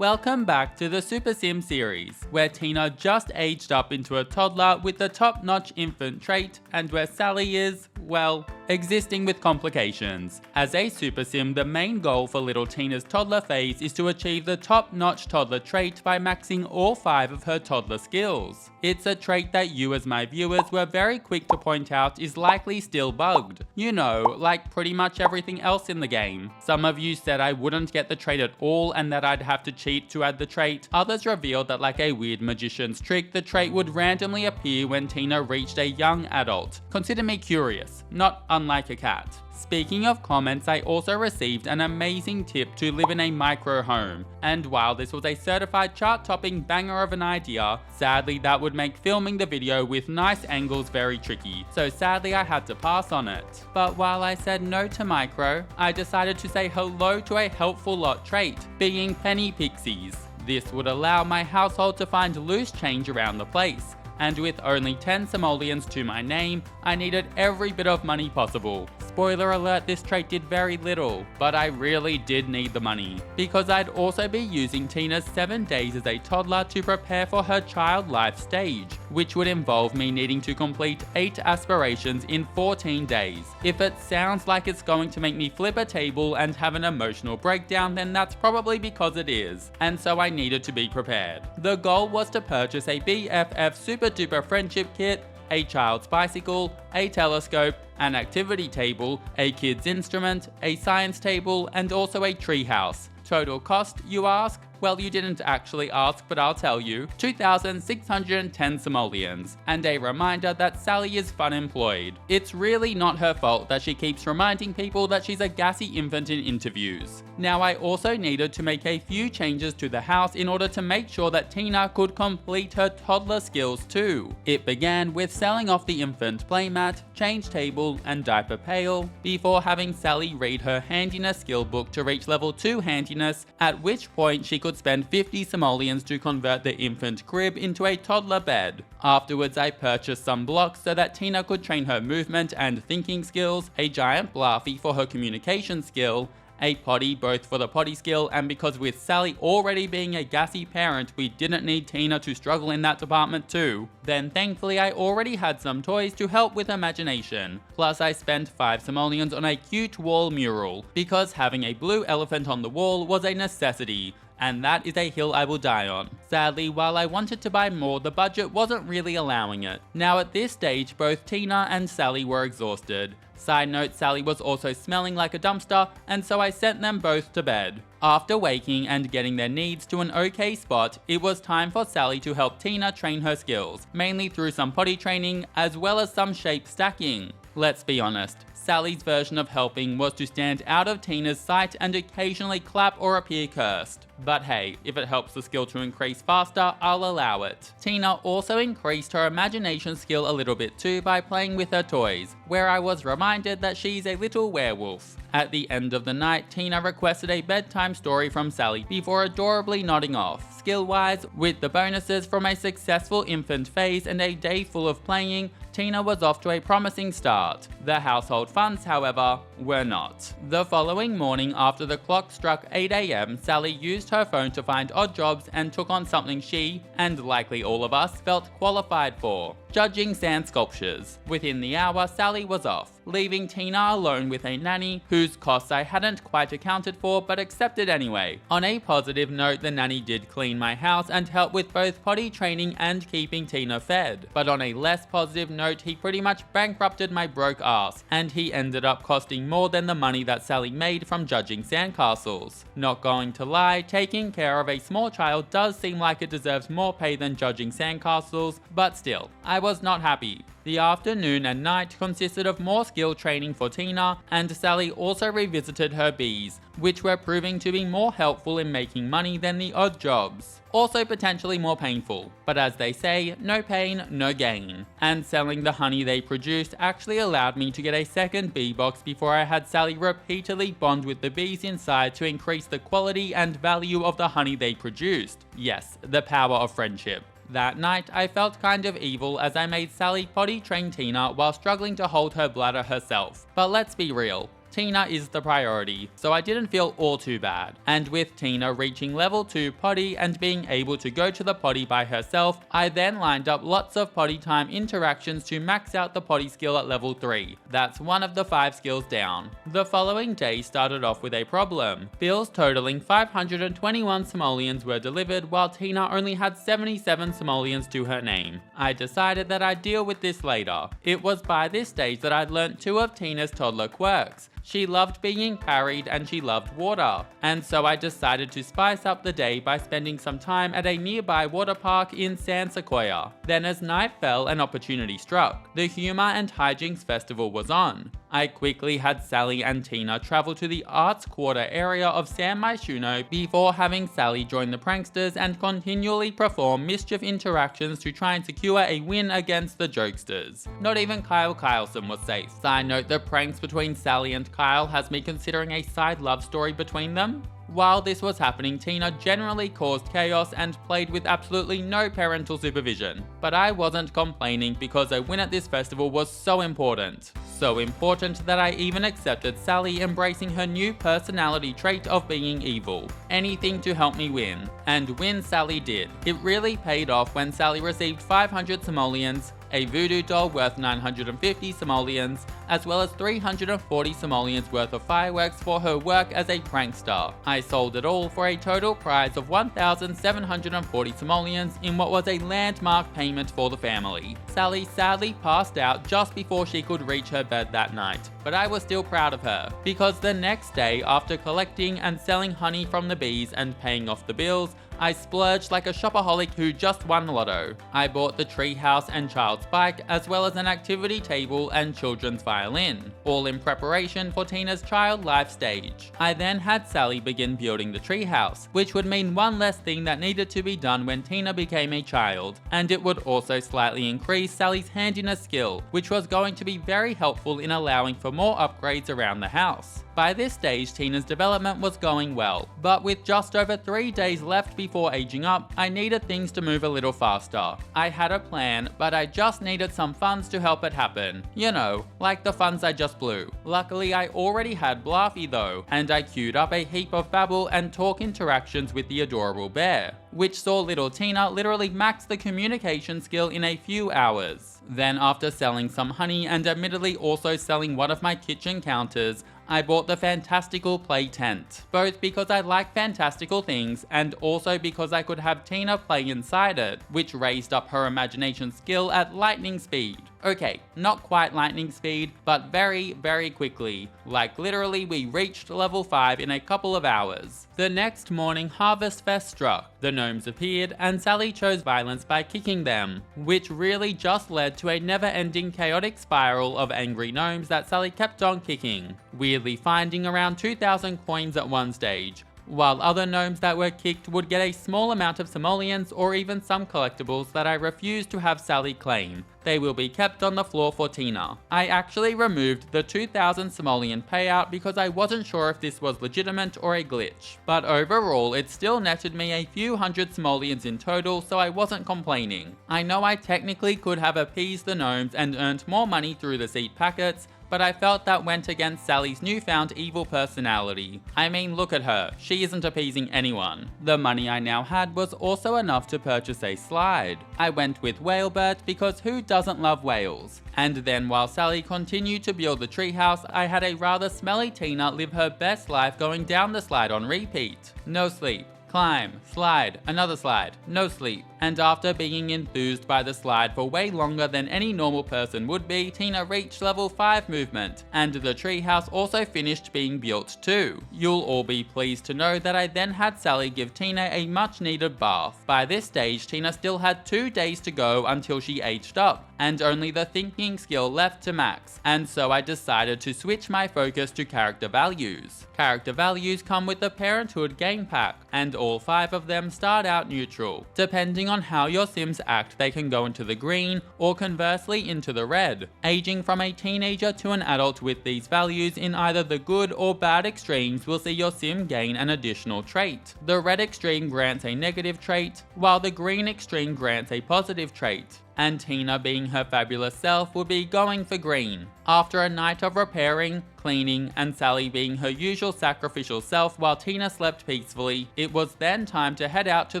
Welcome back to the Super Sim series, where Tina just aged up into a toddler with the top-notch infant trait, and where Sally is, well, existing with complications. As a Super Sim, the main goal for little Tina's toddler phase is to achieve the top-notch toddler trait by maxing all 5 of her toddler skills. It's a trait that you as my viewers were very quick to point out is likely still bugged. You know, like pretty much everything else in the game. Some of you said I wouldn't get the trait at all and that I'd have to cheat to add the trait. Others revealed that like a weird magician's trick, the trait would randomly appear when Tina reached a young adult. Consider me curious, not unlike a cat. Speaking of comments, I also received an amazing tip to live in a micro home, and while this was a certified chart-topping banger of an idea, sadly that would make filming the video with nice angles very tricky, so sadly I had to pass on it. But while I said no to micro, I decided to say hello to a helpful lot trait, being penny pixies. This would allow my household to find loose change around the place. And with only 10 simoleons to my name, I needed every bit of money possible. Spoiler alert, this trait did very little, but I really did need the money, because I'd also be using Tina's 7 days as a toddler to prepare for her child life stage, which would involve me needing to complete 8 aspirations in 14 days. If it sounds like it's going to make me flip a table and have an emotional breakdown, then that's probably because it is, and so I needed to be prepared. The goal was to purchase a BFF Super Duper Friendship Kit, a child's bicycle, a telescope, an activity table, a kid's instrument, a science table, and also a treehouse. Total cost, you ask? Well, you didn't actually ask, but I'll tell you, 2,610 simoleons. And a reminder that Sally is fun-employed. It's really not her fault that she keeps reminding people that she's a gassy infant in interviews. Now, I also needed to make a few changes to the house in order to make sure that Tina could complete her toddler skills too. It began with selling off the infant playmat, change table, and diaper pail, before having Sally read her handiness skill book to reach level 2 handiness, at which point she could spend 50 simoleons to convert the infant crib into a toddler bed. Afterwards, I purchased some blocks so that Tina could train her movement and thinking skills, a giant Blaffy for her communication skill, a potty both for the potty skill, and because with Sally already being a gassy parent, we didn't need Tina to struggle in that department too. Then thankfully I already had some toys to help with imagination. Plus I spent 5 simoleons on a cute wall mural, because having a blue elephant on the wall was a necessity. And that is a hill I will die on. Sadly, while I wanted to buy more, the budget wasn't really allowing it. Now at this stage, both Tina and Sally were exhausted. Side note, Sally was also smelling like a dumpster, and so I sent them both to bed. After waking and getting their needs to an okay spot, it was time for Sally to help Tina train her skills, mainly through some potty training, as well as some shape stacking. Let's be honest, Sally's version of helping was to stand out of Tina's sight and occasionally clap or appear cursed. But hey, if it helps the skill to increase faster, I'll allow it. Tina also increased her imagination skill a little bit too by playing with her toys, where I was reminded that she's a little werewolf. At the end of the night, Tina requested a bedtime story from Sally before adorably nodding off. Skill-wise, with the bonuses from a successful infant phase and a day full of playing, Tina was off to a promising start. The household funds, however, were not. The following morning after the clock struck 8 AM, Sally used her phone to find odd jobs and took on something she, and likely all of us, felt qualified for: judging sand sculptures. Within the hour, Sally was off, leaving Tina alone with a nanny whose costs I hadn't quite accounted for but accepted anyway. On a positive note, the nanny did clean my house and help with both potty training and keeping Tina fed. But on a less positive note, he pretty much bankrupted my broke ass, and he ended up costing more than the money that Sally made from judging sandcastles. Not going to lie, taking care of a small child does seem like it deserves more pay than judging sandcastles, but still, I was not happy. The afternoon and night consisted of more skill training for Tina, and Sally also revisited her bees, which were proving to be more helpful in making money than the odd jobs. Also potentially more painful, but as they say, no pain, no gain. And selling the honey they produced actually allowed me to get a second bee box before I had Sally repeatedly bond with the bees inside to increase the quality and value of the honey they produced. Yes, the power of friendship. That night, I felt kind of evil as I made Sally potty train Tina while struggling to hold her bladder herself. But let's be real, Tina is the priority, so I didn't feel all too bad. And with Tina reaching level 2 potty and being able to go to the potty by herself, I then lined up lots of potty time interactions to max out the potty skill at level 3. That's one of the 5 skills down. The following day started off with a problem. Bills totaling 521 simoleons were delivered while Tina only had 77 simoleons to her name. I decided that I'd deal with this later. It was by this stage that I'd learnt 2 of Tina's toddler quirks. She loved being carried and she loved water, and so I decided to spice up the day by spending some time at a nearby water park in San Sequoia. Then as night fell, an opportunity struck. The Humor and Hijinks Festival was on. I quickly had Sally and Tina travel to the Arts Quarter area of San Myshuno before having Sally join the pranksters and continually perform mischief interactions to try and secure a win against the jokesters. Not even Kyle Kyleson was safe. Side note, the pranks between Sally and Kyle has me considering a side love story between them. While this was happening, Tina generally caused chaos and played with absolutely no parental supervision. But I wasn't complaining because a win at this festival was so important. So important that I even accepted Sally embracing her new personality trait of being evil. Anything to help me win. And win Sally did. It really paid off when Sally received 500 simoleons, a voodoo doll worth 950 simoleons, as well as 340 simoleons worth of fireworks for her work as a prankster. I sold it all for a total price of 1,740 simoleons in what was a landmark payment for the family. Sally sadly passed out just before she could reach her bed that night, but I was still proud of her, because the next day, after collecting and selling honey from the bees and paying off the bills, I splurged like a shopaholic who just won lotto. I bought the treehouse and child's bike, as well as an activity table and children's violin, all in preparation for Tina's child life stage. I then had Sally begin building the treehouse, which would mean one less thing that needed to be done when Tina became a child, and it would also slightly increase Sally's handiness skill, which was going to be very helpful in allowing for more upgrades around the house. By this stage, Tina's development was going well, but with just over 3 days left before aging up, I needed things to move a little faster. I had a plan, but I just needed some funds to help it happen. You know, like the funds I just blew. Luckily, I already had Bluffy though, and I queued up a heap of babble and talk interactions with the adorable bear, which saw little Tina literally max the communication skill in a few hours. Then after selling some honey and admittedly also selling one of my kitchen counters, I bought the Fantastical Play Tent, both because I like fantastical things and also because I could have Tina play inside it, which raised up her imagination skill at lightning speed. Okay, not quite lightning speed, but very, very quickly. Like literally we reached level 5 in a couple of hours. The next morning, Harvest Fest struck. The gnomes appeared and Sally chose violence by kicking them, which really just led to a never-ending chaotic spiral of angry gnomes that Sally kept on kicking, weirdly finding around 2,000 coins at one stage, while other gnomes that were kicked would get a small amount of simoleons or even some collectibles that I refused to have Sally claim. They will be kept on the floor for Tina. I actually removed the 2,000 simoleon payout because I wasn't sure if this was legitimate or a glitch. But overall, it still netted me a few hundred simoleons in total, so I wasn't complaining. I know I technically could have appeased the gnomes and earned more money through the seed packets, but I felt that went against Sally's newfound evil personality. I mean, look at her, she isn't appeasing anyone. The money I now had was also enough to purchase a slide. I went with Whalebert because who doesn't love whales? And then while Sally continued to build the treehouse, I had a rather smelly Tina live her best life going down the slide on repeat. No sleep. Climb, slide, another slide, no sleep. And after being enthused by the slide for way longer than any normal person would be, Tina reached level 5 movement, and the treehouse also finished being built too. You'll all be pleased to know that I then had Sally give Tina a much needed bath. By this stage, Tina still had 2 days to go until she aged up, and only the thinking skill left to max, and so I decided to switch my focus to character values. Character values come with the Parenthood game pack, and all 5 of them start out neutral. Depending on how your Sims act, they can go into the green, or conversely into the red. Aging from a teenager to an adult with these values in either the good or bad extremes will see your Sim gain an additional trait. The red extreme grants a negative trait, while the green extreme grants a positive trait. And Tina, being her fabulous self, would be going for green. After a night of repairing, cleaning, and Sally being her usual sacrificial self while Tina slept peacefully, it was then time to head out to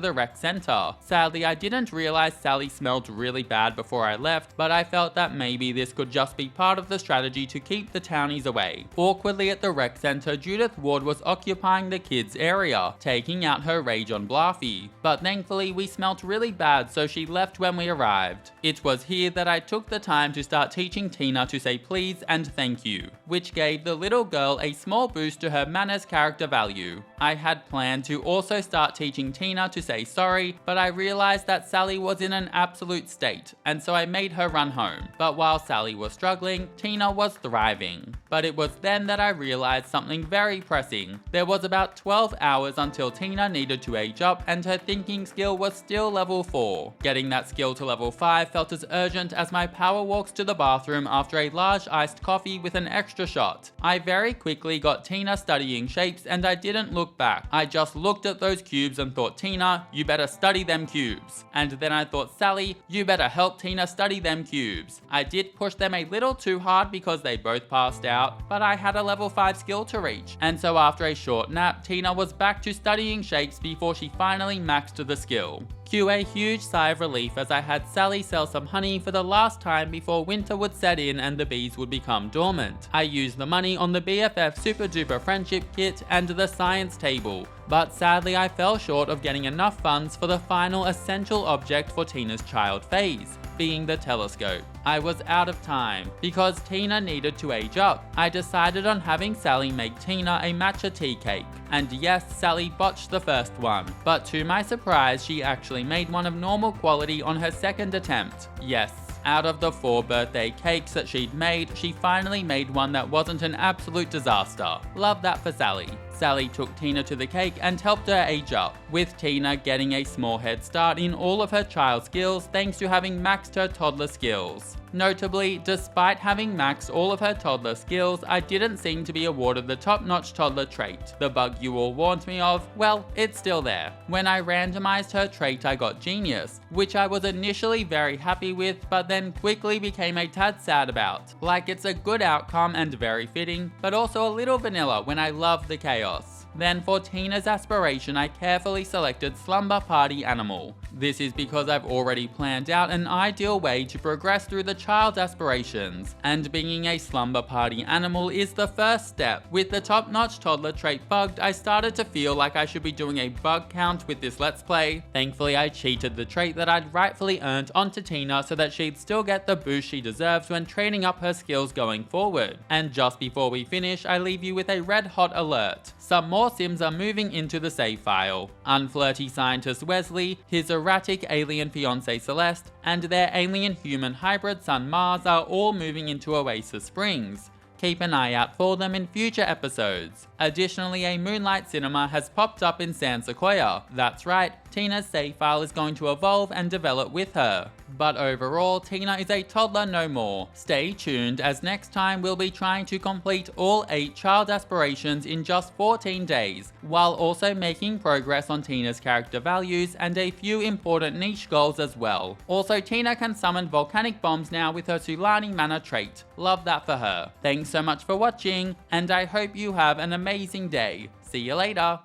the rec center. Sadly, I didn't realize Sally smelled really bad before I left, but I felt that maybe this could just be part of the strategy to keep the townies away. Awkwardly at the rec center, Judith Ward was occupying the kids area, taking out her rage on Bluffy. But thankfully, we smelt really bad, so she left when we arrived. It was here that I took the time to start teaching Tina to say please and thank you, which gave the little girl a small boost to her manners character value. I had planned to also start teaching Tina to say sorry, but I realized that Sally was in an absolute state, and so I made her run home. But while Sally was struggling, Tina was thriving. But it was then that I realized something very pressing. There was about 12 hours until Tina needed to age up, and her thinking skill was still level 4. Getting that skill to level 5 felt as urgent as my power walks to the bathroom after a large iced coffee with an extra shot. I very quickly got Tina studying shapes, and I didn't look back. I just looked at those cubes and thought, Tina, you better study them cubes. And then I thought, Sally, you better help Tina study them cubes. I did push them a little too hard because they both passed out, but I had a level 5 skill to reach. And so after a short nap, Tina was back to studying shapes before she finally maxed the skill. Cue a huge sigh of relief as I had Sally sell some honey for the last time before winter would set in and the bees would become dormant. I used the money on the BFF Super Duper Friendship Kit and the science table, but sadly I fell short of getting enough funds for the final essential object for Tina's child phase, being the telescope. I was out of time. Because Tina needed to age up, I decided on having Sally make Tina a matcha tea cake. And yes, Sally botched the first one, but to my surprise, she actually made one of normal quality on her second attempt. Yes, out of the 4 birthday cakes that she'd made, she finally made one that wasn't an absolute disaster. Love that for Sally. Sally took Tina to the cake and helped her age up, with Tina getting a small head start in all of her child skills thanks to having maxed her toddler skills. Notably, despite having maxed all of her toddler skills, I didn't seem to be awarded the Top-Notch Toddler Trait. The bug you all warned me of, well, it's still there. When I randomized her trait, I got Genius, which I was initially very happy with, but then quickly became a tad sad about. Like, it's a good outcome and very fitting, but also a little vanilla when I love the chaos. Then for Tina's aspiration, I carefully selected Slumber Party Animal. This is because I've already planned out an ideal way to progress through the child's aspirations, and being a slumber party animal is the first step. With the Top-Notch Toddler Trait bugged, I started to feel like I should be doing a bug count with this Let's Play. Thankfully, I cheated the trait that I'd rightfully earned onto Tina so that she'd still get the boost she deserves when training up her skills going forward. And just before we finish, I leave you with a red hot alert. Some more Sims are moving into the save file. Unflirty scientist Wesley, his erratic alien fiancée Celeste, and their alien-human hybrid son Mars are all moving into Oasis Springs. Keep an eye out for them in future episodes. Additionally, a Moonlight Cinema has popped up in San Sequoia. That's right, Tina's save file is going to evolve and develop with her. But overall, Tina is a toddler no more. Stay tuned, as next time we'll be trying to complete all 8 child aspirations in just 14 days, while also making progress on Tina's character values and a few important niche goals as well. Also, Tina can summon volcanic bombs now with her Sulani Mana trait. Love that for her. Thanks so much for watching, and I hope you have an amazing day. See you later.